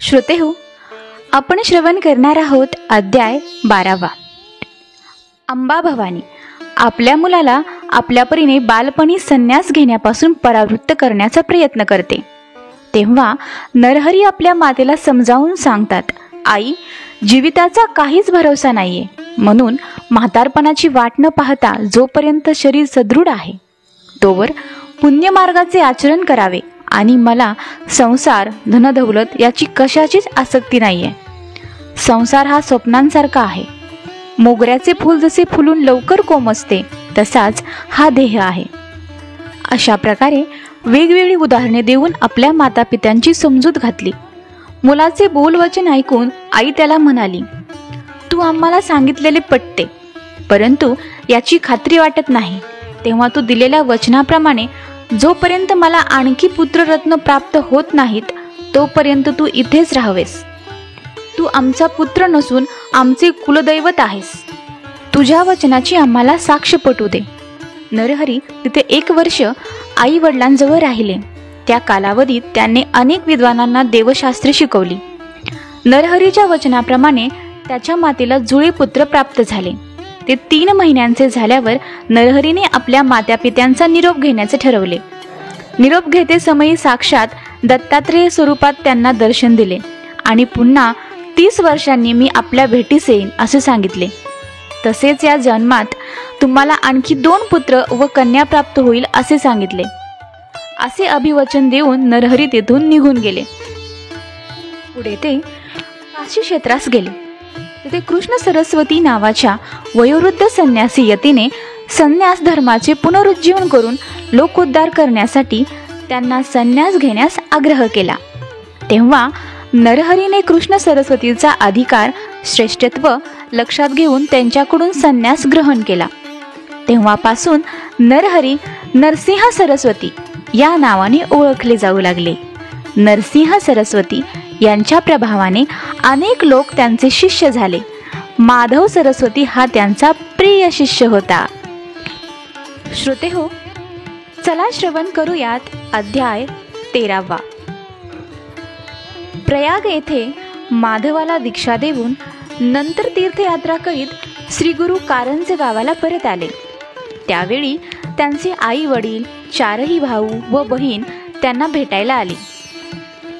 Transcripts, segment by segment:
श्रोतेहो, आपण श्रवण करणार आहोत अध्याय 12वा. अंबा भवानी आपल्या मुलाला आपल्या परीने बालपणी संन्यास घेण्यापासून परावृत्त करण्याचा प्रयत्न करते. तेव्हा नरहरी आपल्या मातेला समजावून सांगतात, आई, जीविताचा काहीच भरोसा नाहीये, म्हणून म्हातारपणाची वाट न पाहता जोपर्यंत शरीर सदृढ आहे तोवर पुण्यमार्गाचे आचरण करावे आणि मला संसार, धनदौलत याची कशाचीच आसक्ती नाहीये. संसार हा स्वप्नांसारखा आहे. मोगऱ्याचे फूल जसे फुलून लवकर कोमजते तसाच हा देह आहे. अशा प्रकारे वेगवेगळी उदाहरणे देऊन आपल्या मातापित्यांची समजूत घातली. मुलाचे बोलवचन ऐकून आई त्याला म्हणाली, तू आम्हाला सांगितलेले पटते, परंतु याची खात्री वाटत नाही. तेव्हा तू दिलेल्या वचनाप्रमाणे जोपर्यंत मला आणखी पुत्ररत्न प्राप्त होत नाहीत तोपर्यंत तू इथेच राहावेस. तू आमचा पुत्र नसून आमचे कुलदैवत आहेस. तुझ्या वचनाची आम्हाला साक्ष पटू दे. नरहरी तिथे 1 वर्ष आई वडिलांजवळ राहिले. त्या कालावधीत त्याने अनेक विद्वानांना देवशास्त्रे शिकवली. नरहरीच्या वचनाप्रमाणे त्याच्या मातेला जुळे पुत्र प्राप्त झाले. ते 3 महिन्यांचे झाल्यावर नरहरीने आपल्या मातापित्यांचा निरोप घेण्याचे ठरवले. निरोप घेते समयी साक्षात दत्तात्रेय स्वरूपात त्यांना दर्शन दिले आणि पुन्हा 30 वर्षांनी मी आपल्या भेटीस येईन असे सांगितले. तसेच या जन्मात तुम्हाला आणखी 2 पुत्र व कन्या प्राप्त होईल असे सांगितले. असे अभिवचन देऊन नरहरी तेथून निघून गेले. पुढे ते काशी क्षेत्रास गेले. तिथे कृष्ण सरस्वती नावाच्या वयोवृद्ध संन्यासी यतीने संन्यास धर्माचे पुनरुज्जीवन करून लोकोद्धार करण्यासाठी त्यांना संन्यास घेण्यास आग्रह केला. तेव्हा नरहरीने कृष्ण सरस्वतीचा अधिकार, श्रेष्ठत्व लक्षात घेऊन त्यांच्याकडून संन्यास ग्रहण केला. तेव्हापासून नरहरी नरसिंह सरस्वती या नावाने ओळखले जाऊ लागले. नरसिंह सरस्वती यांच्या प्रभावाने अनेक लोक त्यांचे शिष्य झाले. माधव सरस्वती हा त्यांचा प्रिय शिष्य होता. श्रोतेहो, चला श्रवण करूयात अध्याय 13वा. प्रयाग येथे माधवाला दीक्षा देऊन नंतर तीर्थयात्रा करीत श्री गुरु कारंज गावाला परत आले. त्यावेळी त्यांचे आई वडील, 4ही भाऊ व बहीण त्यांना भेटायला आली.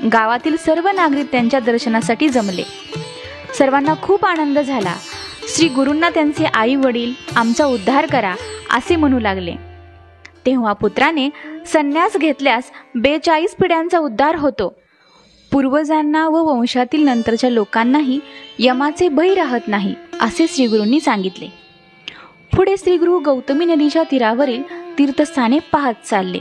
गावातील सर्व नागरिक त्यांच्या दर्शनासाठी जमले. सर्वांना खूप आनंद झाला. श्री गुरूंना त्यांचे आई वडील आमचा उद्धार करा असे म्हणू लागले. तेव्हा पुत्राने संन्यास घेतल्यास 42 पिढ्यांचा उद्धार होतो. पूर्वजांना व वंशातील नंतरच्या लोकांनाही यमाचे भय राहत नाही असे श्रीगुरूंनी सांगितले. पुढे श्रीगुरु गौतमी नदीच्या तीरावरील तीर्थस्थाने पाहत चालले.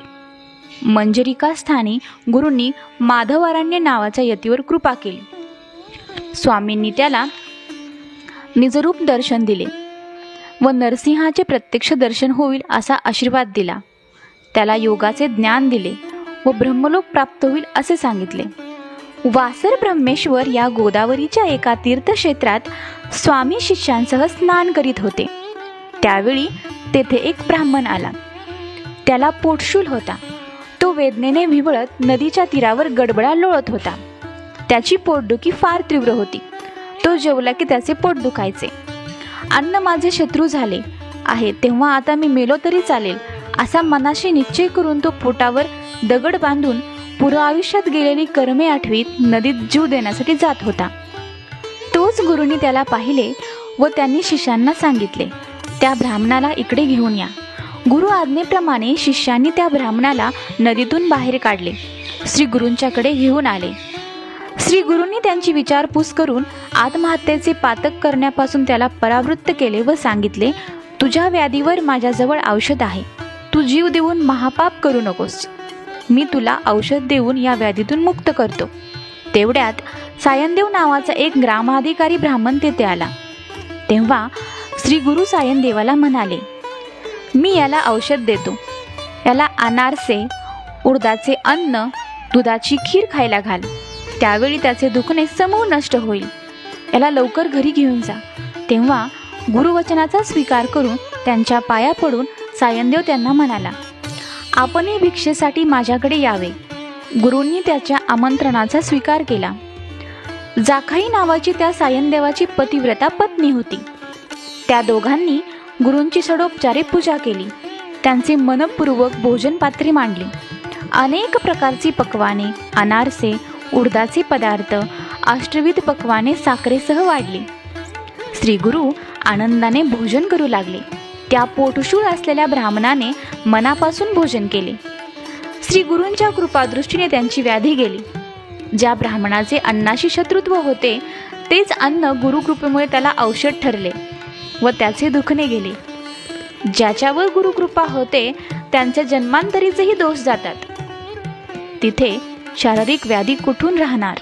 मंजरिका स्थानी गुरूंनी माधवारण्य नावाच्या यतीवर कृपा केली. स्वामींनी त्याला निजरूप दर्शन दिले व नरसिंहाचे प्रत्यक्ष दर्शन होईल असा आशीर्वाद दिला. त्याला योगाचे ज्ञान दिले व ब्रह्मलोक प्राप्त होईल असे सांगितले. वासर ब्रह्मेश्वर या गोदावरीच्या एका तीर्थक्षेत्रात स्वामी शिष्यांसह स्नान करीत होते. त्यावेळी तेथे एक ब्राह्मण आला. त्याला पोटशूल होता. तो वेदनेने विवळत नदीच्या तीरावर गडबडा लोळत होता. त्याची पोटदुखी फार तीव्र होती. तो जेवला की त्याचे पोट दुखायचे. अन्न माझे शत्रू झाले आहे, तेव्हा आता मी मेलो तरी चालेल असा मनाशी निश्चय करून तो पोटावर दगड बांधून पूर्व आयुष्यात गेलेली कर्मे आठवीत नदीत जीव देण्यासाठी जात होता. तोच गुरूंनी त्याला पाहिले व त्यांनी शिष्यांना सांगितले, त्या ब्राह्मणाला इकडे घेऊन या. गुरु आज्ञेप्रमाणे शिष्यांनी त्या ब्राह्मणाला नदीतून बाहेर काढले. श्री गुरूंच्याकडे घेऊन आले. श्री गुरूंनी त्यांची विचारपूस करून आत्महत्येचे पातक करण्यापासून त्याला परावृत्त केले व सांगितले, तुझ्या व्याधीवर माझ्याजवळ औषध आहे. तू जीव देऊन महापाप करू नकोस. मी तुला औषध देऊन या व्याधीतून मुक्त करतो. तेवढ्यात सायनदेव नावाचा एक ग्रामाधिकारी ब्राह्मण तेथे आला. तेव्हा श्री गुरु सायनदेवाला म्हणाले, मी याला औषध देतो. याला अनारसे, उडदाचे अन्न, दुधाची खीर खायला घाल. त्यावेळी त्याचे दुखणे समूळ नष्ट होईल. याला लवकर घरी घेऊन जा. तेव्हा गुरुवचनाचा स्वीकार करून त्यांच्या पाया पडून सायनदेव त्यांना म्हणाला, आपणही भिक्षेसाठी माझ्याकडे यावे. गुरूंनी त्याच्या आमंत्रणाचा स्वीकार केला. जाखाई नावाची त्या सायनदेवाची पतिव्रता पत्नी होती. त्या दोघांनी गुरूंची षडोपचारे पूजा केली. त्यांचे मनपूर्वक भोजन पात्री मांडली. अनेक प्रकारची पक्वाने, अनारसे, उडदाचे पदार्थ, अष्टविध पक्वाने साखरेसह वाढली. श्री गुरु आनंदाने भोजन करू लागले. त्या पोटशूळ असलेल्या ब्राह्मणाने मनापासून भोजन केले. श्री गुरूंच्या कृपादृष्टीने त्यांची व्याधी गेली. ज्या ब्राह्मणाचे अन्नाशी शत्रुत्व होते तेच अन्न गुरुकृपेमुळे त्याला औषध ठरले व त्याचे दुखणे गेले. ज्याच्यावर गुरुकृपा होते त्यांच्या जन्मांतरीचेही दोष जातात. तिथे शारीरिक व्याधी कुठून राहणार.